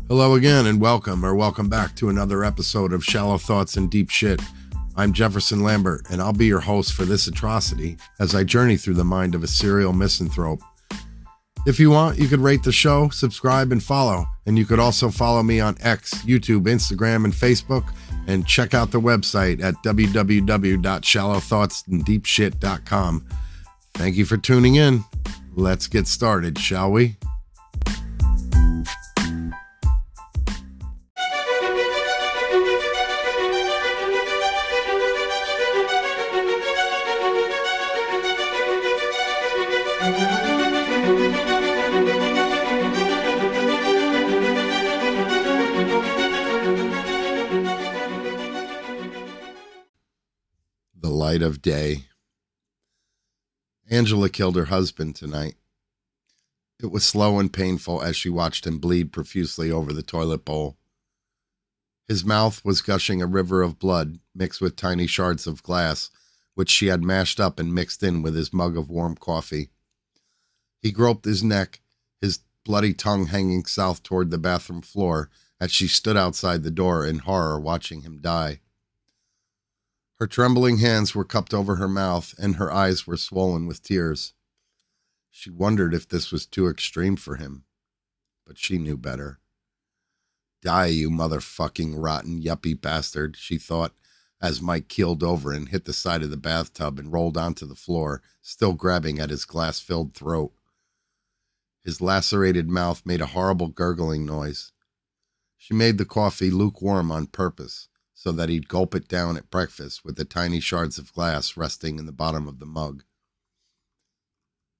Hello again and welcome back to another episode of Shallow Thoughts and Deep Shit. I'm Jefferson Lambert, and I'll be your host for this atrocity as I journey through the mind of a serial misanthrope. If you want, you could rate the show, subscribe, and follow. And you could also follow me on X, YouTube, Instagram, and Facebook, and check out the website at www.shallowthoughtsanddeepshit.com. Thank you for tuning in. Let's get started, shall we? The light of day. Angela killed her husband tonight. It was slow and painful as she watched him bleed profusely over the toilet bowl. His mouth was gushing a river of blood mixed with tiny shards of glass, which she had mashed up and mixed in with his mug of warm coffee. He groped his neck, his bloody tongue hanging south toward the bathroom floor as she stood outside the door in horror watching him die. Her trembling hands were cupped over her mouth, and her eyes were swollen with tears. She wondered if this was too extreme for him, but she knew better. Die, you motherfucking rotten yuppie bastard, she thought, as Mike keeled over and hit the side of the bathtub and rolled onto the floor, still grabbing at his glass-filled throat. His lacerated mouth made a horrible gurgling noise. She made the coffee lukewarm on purpose, so that he'd gulp it down at breakfast with the tiny shards of glass resting in the bottom of the mug.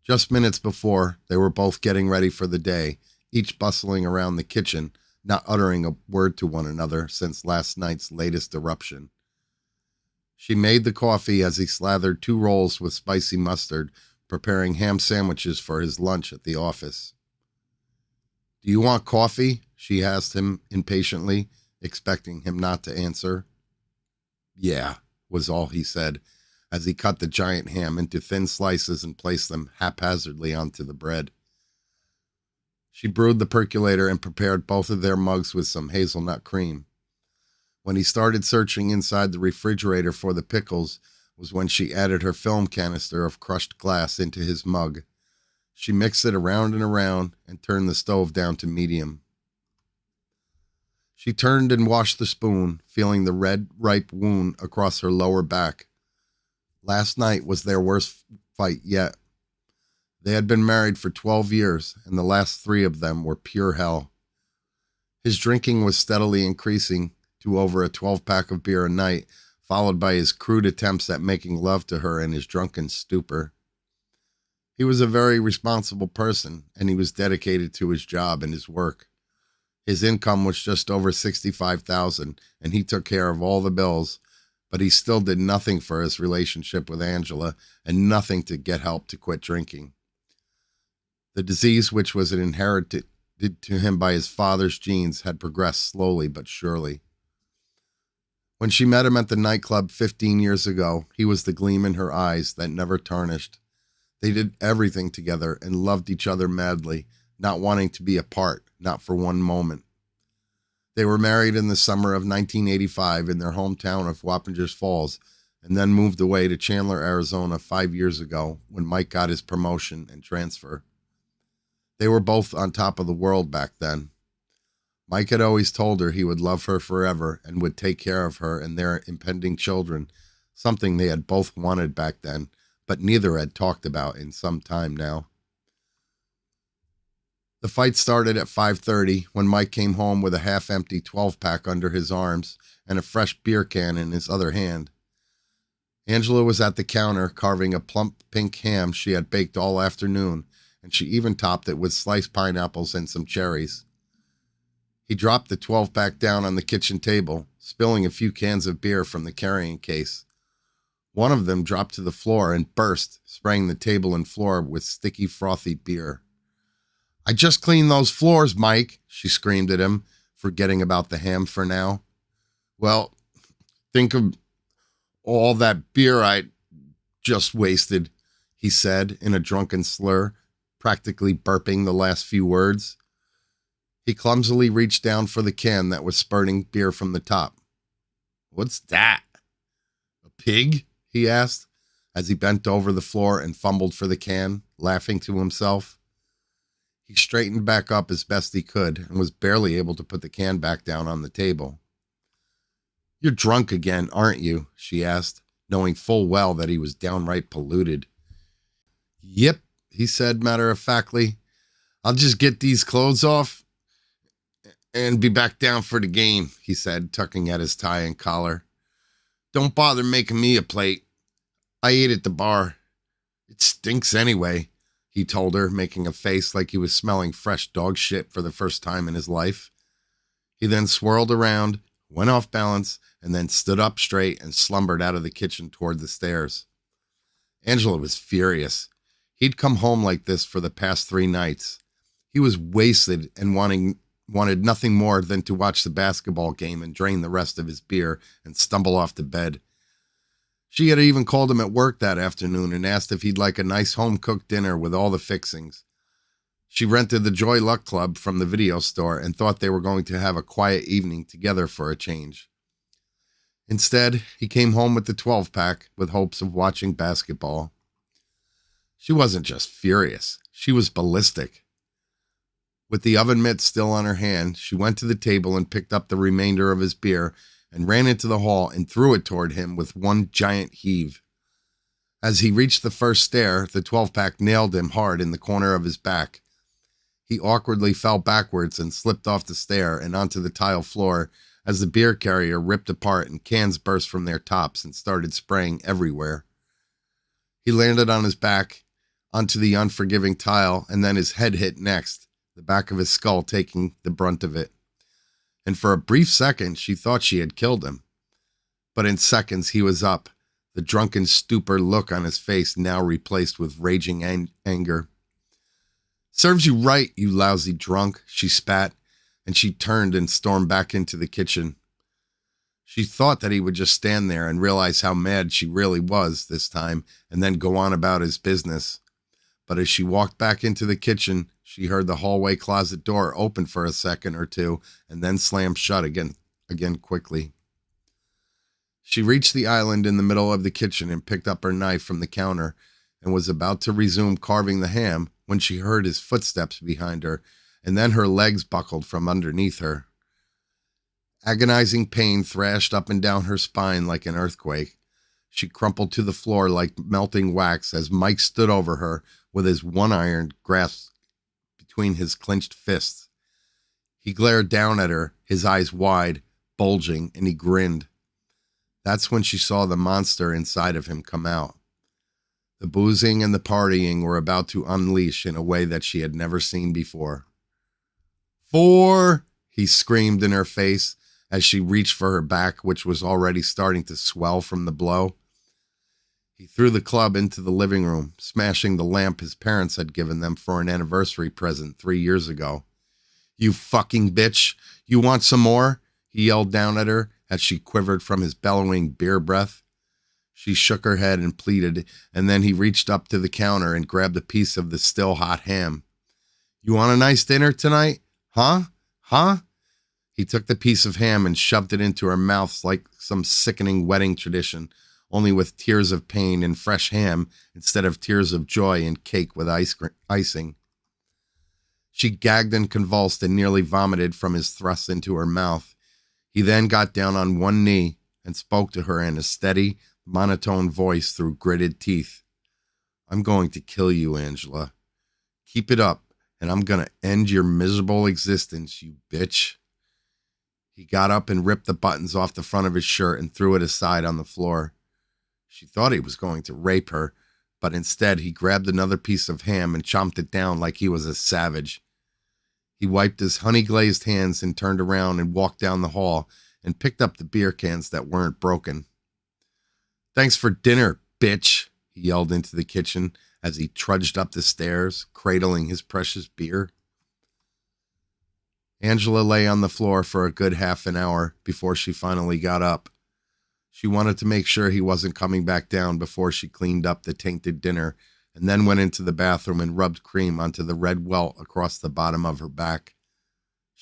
Just minutes before, they were both getting ready for the day, each bustling around the kitchen, not uttering a word to one another since last night's latest eruption. She made the coffee as he slathered 2 rolls with spicy mustard, preparing ham sandwiches for his lunch at the office. "Do you want coffee?" she asked him impatiently, expecting him not to answer. "Yeah," was all he said, as he cut the giant ham into thin slices and placed them haphazardly onto the bread. She brewed the percolator and prepared both of their mugs with some hazelnut cream. When he started searching inside the refrigerator for the pickles was when she added her film canister of crushed glass into his mug. She mixed it around and turned the stove down to medium. She turned and washed the spoon, feeling the red, ripe wound across her lower back. Last night was their worst fight yet. They had been married for 12 years, and the last 3 of them were pure hell. His drinking was steadily increasing to over a 12-pack of beer a night, followed by his crude attempts at making love to her in his drunken stupor. He was a very responsible person, and he was dedicated to his job and his work. His income was just over $65,000, and he took care of all the bills, but he still did nothing for his relationship with Angela and nothing to get help to quit drinking. The disease, which was inherited to him by his father's genes, had progressed slowly but surely. When she met him at the nightclub 15 years ago, he was the gleam in her eyes that never tarnished. They did everything together and loved each other madly, not wanting to be apart, not for one moment. They were married in the summer of 1985 in their hometown of Wappingers Falls, and then moved away to Chandler, Arizona 5 years ago when Mike got his promotion and transfer. They were both on top of the world back then. Mike had always told her he would love her forever and would take care of her and their impending children, something they had both wanted back then, but neither had talked about in some time now. The fight started at 5:30 when Mike came home with a half-empty 12-pack under his arms and a fresh beer can in his other hand. Angela was at the counter carving a plump pink ham she had baked all afternoon, and she even topped it with sliced pineapples and some cherries. He dropped the 12-pack down on the kitchen table, spilling a few cans of beer from the carrying case. One of them dropped to the floor and burst, spraying the table and floor with sticky, frothy beer. "I just cleaned those floors, Mike," she screamed at him, forgetting about the ham for now. "Well, think of all that beer I just wasted," he said in a drunken slur, practically burping the last few words. He clumsily reached down for the can that was spurting beer from the top. "What's that? A pig?" he asked as he bent over the floor and fumbled for the can, laughing to himself. He straightened back up as best he could and was barely able to put the can back down on the table. "You're drunk again, aren't you?" she asked, knowing full well that he was downright polluted. "Yep," he said matter-of-factly. "I'll just get these clothes off and be back down for the game," he said, tucking at his tie and collar. "Don't bother making me a plate. I ate at the bar. It stinks anyway," he told her, making a face like he was smelling fresh dog shit for the first time in his life. He then swirled around, went off balance, and then stood up straight and slumbered out of the kitchen toward the stairs. Angela was furious. He'd come home like this for the past 3 nights. He was wasted and wanted nothing more than to watch the basketball game and drain the rest of his beer and stumble off to bed. She had even called him at work that afternoon and asked if he'd like a nice home-cooked dinner with all the fixings. She rented the Joy Luck Club from the video store and thought they were going to have a quiet evening together for a change. Instead, he came home with the 12-pack with hopes of watching basketball. She wasn't just furious. She was ballistic. With the oven mitt still on her hand, she went to the table and picked up the remainder of his beer and ran into the hall and threw it toward him with one giant heave. As he reached the first stair, the 12-pack nailed him hard in the corner of his back. He awkwardly fell backwards and slipped off the stair and onto the tile floor as the beer carrier ripped apart and cans burst from their tops and started spraying everywhere. He landed on his back onto the unforgiving tile, and then his head hit next, the back of his skull taking the brunt of it. And for a brief second, she thought she had killed him. But in seconds, he was up, the drunken stupor look on his face now replaced with raging anger. "Serves you right, you lousy drunk," she spat, and she turned and stormed back into the kitchen. She thought that he would just stand there and realize how mad she really was this time and then go on about his business. But as she walked back into the kitchen, she heard the hallway closet door open for a second or two and then slam shut again quickly. She reached the island in the middle of the kitchen and picked up her knife from the counter and was about to resume carving the ham when she heard his footsteps behind her, and then her legs buckled from underneath her. Agonizing pain thrashed up and down her spine like an earthquake. She crumpled to the floor like melting wax as Mike stood over her with his one iron grasped between his clenched fists. He glared down at her, his eyes wide, bulging, and he grinned. That's when she saw the monster inside of him come out. The boozing and the partying were about to unleash in a way that she had never seen before. "4!" he screamed in her face as she reached for her back, which was already starting to swell from the blow. He threw the club into the living room, smashing the lamp his parents had given them for an anniversary present 3 years ago. "You fucking bitch! You want some more?" he yelled down at her as she quivered from his bellowing beer breath. She shook her head and pleaded, and then he reached up to the counter and grabbed a piece of the still hot ham. "You want a nice dinner tonight? Huh? He took the piece of ham and shoved it into her mouth like some sickening wedding tradition, only with tears of pain and fresh ham instead of tears of joy and cake with icing. She gagged and convulsed and nearly vomited from his thrust into her mouth. He then got down on one knee and spoke to her in a steady, monotone voice through gritted teeth. "I'm going to kill you, Angela. Keep it up, and I'm going to end your miserable existence, you bitch." He got up and ripped the buttons off the front of his shirt and threw it aside on the floor. She thought he was going to rape her, but instead he grabbed another piece of ham and chomped it down like he was a savage. He wiped his honey-glazed hands and turned around and walked down the hall and picked up the beer cans that weren't broken. "Thanks for dinner, bitch," he yelled into the kitchen as he trudged up the stairs, cradling his precious beer. Angela lay on the floor for a good half an hour before she finally got up. She wanted to make sure he wasn't coming back down before she cleaned up the tainted dinner and then went into the bathroom and rubbed cream onto the red welt across the bottom of her back.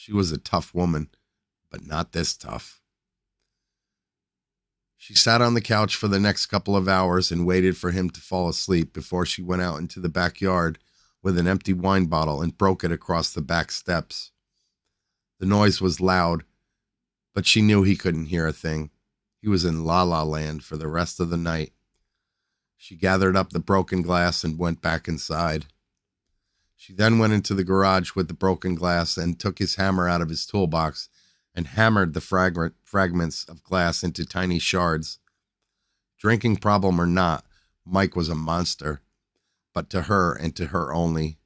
She was a tough woman, but not this tough. She sat on the couch for the next couple of hours and waited for him to fall asleep before she went out into the backyard with an empty wine bottle and broke it across the back steps. The noise was loud, but she knew he couldn't hear a thing. He was in la-la land for the rest of the night. She gathered up the broken glass and went back inside. She then went into the garage with the broken glass and took his hammer out of his toolbox and hammered the fragments of glass into tiny shards. Drinking problem or not, Mike was a monster, but to her and to her only.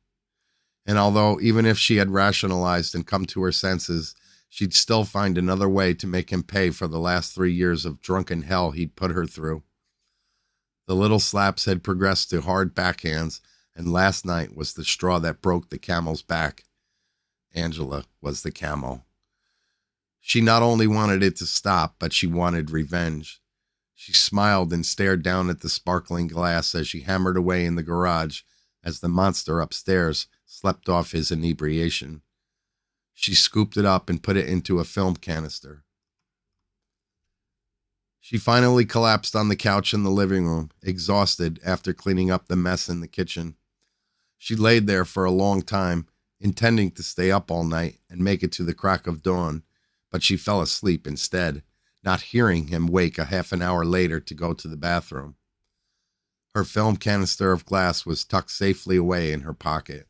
And although even if she had rationalized and come to her senses, she'd still find another way to make him pay for the last 3 years of drunken hell he'd put her through. The little slaps had progressed to hard backhands, and last night was the straw that broke the camel's back. Angela was the camel. She not only wanted it to stop, but she wanted revenge. She smiled and stared down at the sparkling glass as she hammered away in the garage as the monster upstairs slept off his inebriation. She scooped it up and put it into a film canister. She finally collapsed on the couch in the living room, exhausted after cleaning up the mess in the kitchen. She laid there for a long time, intending to stay up all night and make it to the crack of dawn, but she fell asleep instead, not hearing him wake a half an hour later to go to the bathroom. Her film canister of glass was tucked safely away in her pocket.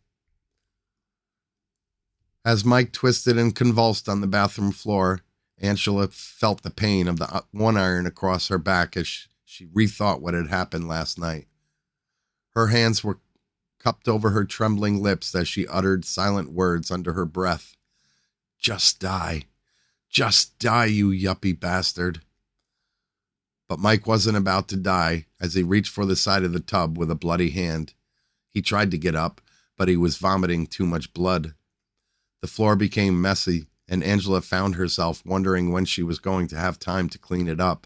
As Mike twisted and convulsed on the bathroom floor, Angela felt the pain of the one iron across her back as she rethought what had happened last night. Her hands were cupped over her trembling lips as she uttered silent words under her breath. "Just die. Just die, you yuppie bastard." But Mike wasn't about to die as he reached for the side of the tub with a bloody hand. He tried to get up, but he was vomiting too much blood. The floor became messy, and Angela found herself wondering when she was going to have time to clean it up.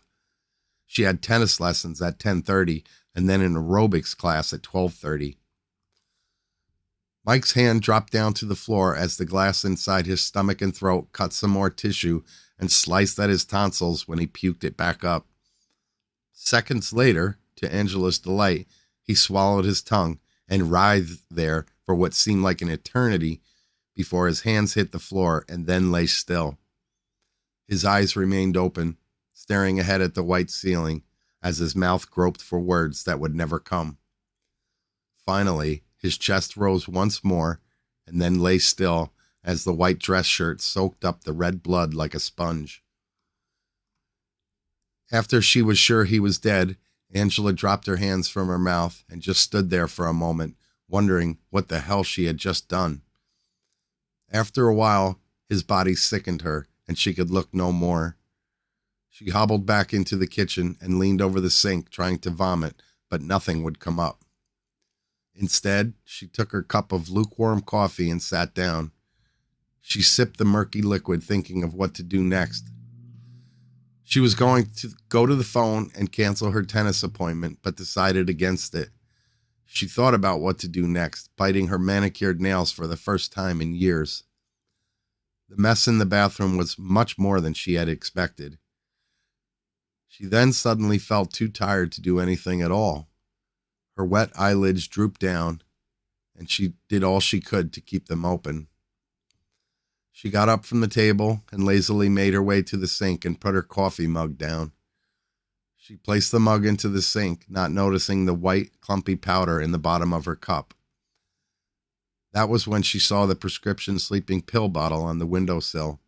She had tennis lessons at 10:30 and then an aerobics class at 12:30. Mike's hand dropped down to the floor as the glass inside his stomach and throat cut some more tissue and sliced at his tonsils when he puked it back up. Seconds later, to Angela's delight, he swallowed his tongue and writhed there for what seemed like an eternity before his hands hit the floor and then lay still. His eyes remained open, staring ahead at the white ceiling as his mouth groped for words that would never come. Finally, his chest rose once more and then lay still as the white dress shirt soaked up the red blood like a sponge. After she was sure he was dead, Angela dropped her hands from her mouth and just stood there for a moment, wondering what the hell she had just done. After a while, his body sickened her, and she could look no more. She hobbled back into the kitchen and leaned over the sink, trying to vomit, but nothing would come up. Instead, she took her cup of lukewarm coffee and sat down. She sipped the murky liquid, thinking of what to do next. She was going to go to the phone and cancel her tennis appointment, but decided against it. She thought about what to do next, biting her manicured nails for the first time in years. The mess in the bathroom was much more than she had expected. She then suddenly felt too tired to do anything at all. Her wet eyelids drooped down, and she did all she could to keep them open. She got up from the table and lazily made her way to the sink and put her coffee mug down. She placed the mug into the sink, not noticing the white, clumpy powder in the bottom of her cup. That was when she saw the prescription sleeping pill bottle on the windowsill.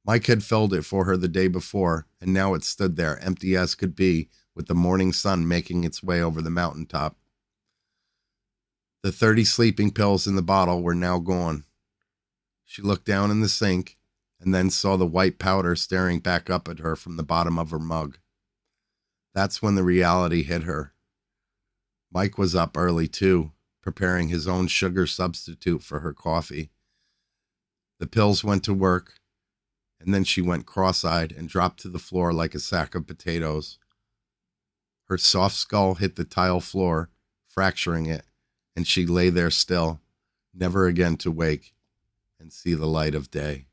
Mike had filled it for her the day before, and now it stood there, empty as could be, with the morning sun making its way over the mountaintop. The 30 sleeping pills in the bottle were now gone. She looked down in the sink, and then saw the white powder staring back up at her from the bottom of her mug. That's when the reality hit her. Mike was up early too, preparing his own sugar substitute for her coffee. The pills went to work, and then she went cross-eyed and dropped to the floor like a sack of potatoes. Her soft skull hit the tile floor, fracturing it, and she lay there still, never again to wake, and see the light of day.